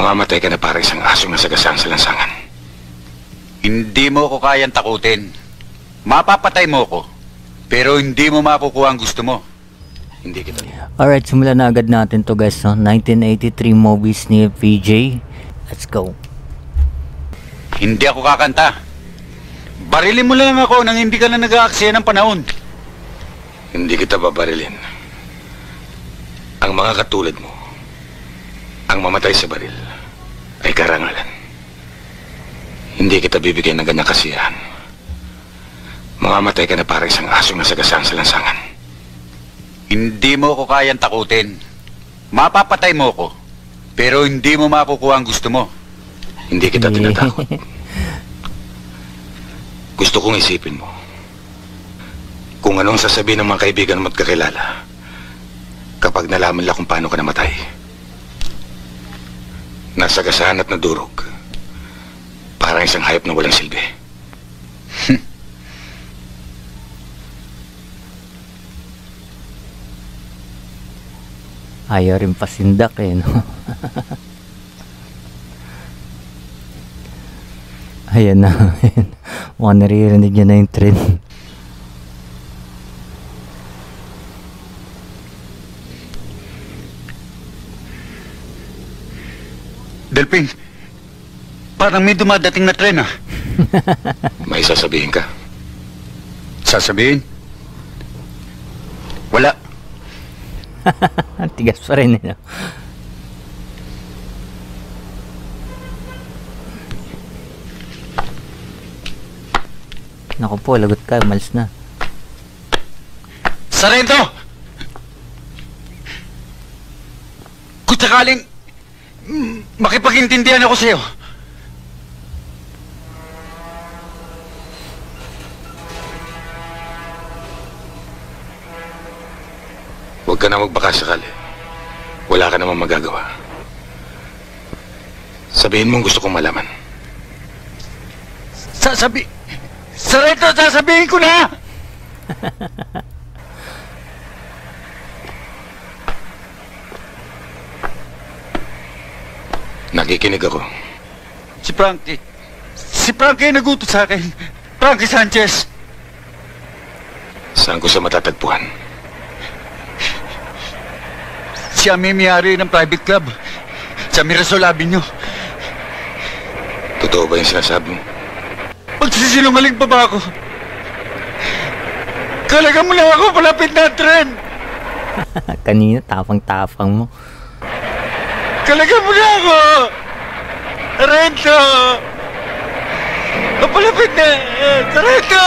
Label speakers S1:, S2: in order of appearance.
S1: Mamamatay ka na para isang asong nasagasaan sa lansangan.
S2: Hindi mo ko kayang takutin. Mapapatay mo ko, pero hindi mo makukuha ang gusto mo.
S1: Hindi kita.
S3: Alright, simulan na agad natin to guys, no? 1983 movies ni VJ. Let's go.
S2: Hindi ako kakanta. Barilin mo lang ako nang hindi ka na nag-aaksaya ng panahon.
S1: Hindi kita babarilin. Ang mga katulad mo, ang mamatay sa baril, ay karangalan. Hindi kita bibigyan ng ganyang kasiyahan. Mamamatay ka na para isang asong nasagasaan sa lansangan.
S2: Hindi mo ko kayang takutin. Mapapatay mo ko, pero hindi mo makukuha ang gusto mo.
S1: Hindi kita tinatakot. Gusto kong isipin mo kung anong sasabihin ng mga kaibigan mo at kakilala kapag nalaman nila kung paano ka namatay. Nasagasaan at nadurog. Parang isang hayop na walang silbi.
S3: Ayaw rin pasindak eh, no? Ayan na. Mukhang naririnig niya na yung trend.
S2: Delping, parang may dumadating na tren ah.
S1: May sasabihin ka?
S2: Sasabihin? Wala.
S3: Tigas pa rin, no? Naku po, lagot ka, umalis na.
S2: Sarento! Kung sakaling makipag-intindihan ako sa'yo.
S1: Huwag ka na magbakasakali. Wala ka namang magagawa. Sabihin mong gusto kong malaman.
S2: Sarento, sasabihin ko na!
S1: Nakikinig ako.
S2: Si Frankie ang nagutos sa akin. Frankie Sanchez.
S1: Saan ko siya matatagpuan?
S2: Siya may-ari ng private club sa Mirasol Avenue.
S1: Totoo ba yung sinasabi mo?
S2: Magsisinungaling pa ba ako? Kalaga mo lang ako, palapit na ang tren.
S3: Kanina, tapang-tapang mo.
S2: Kalaga mo na ako! Sarento! Palapit na! Sarento!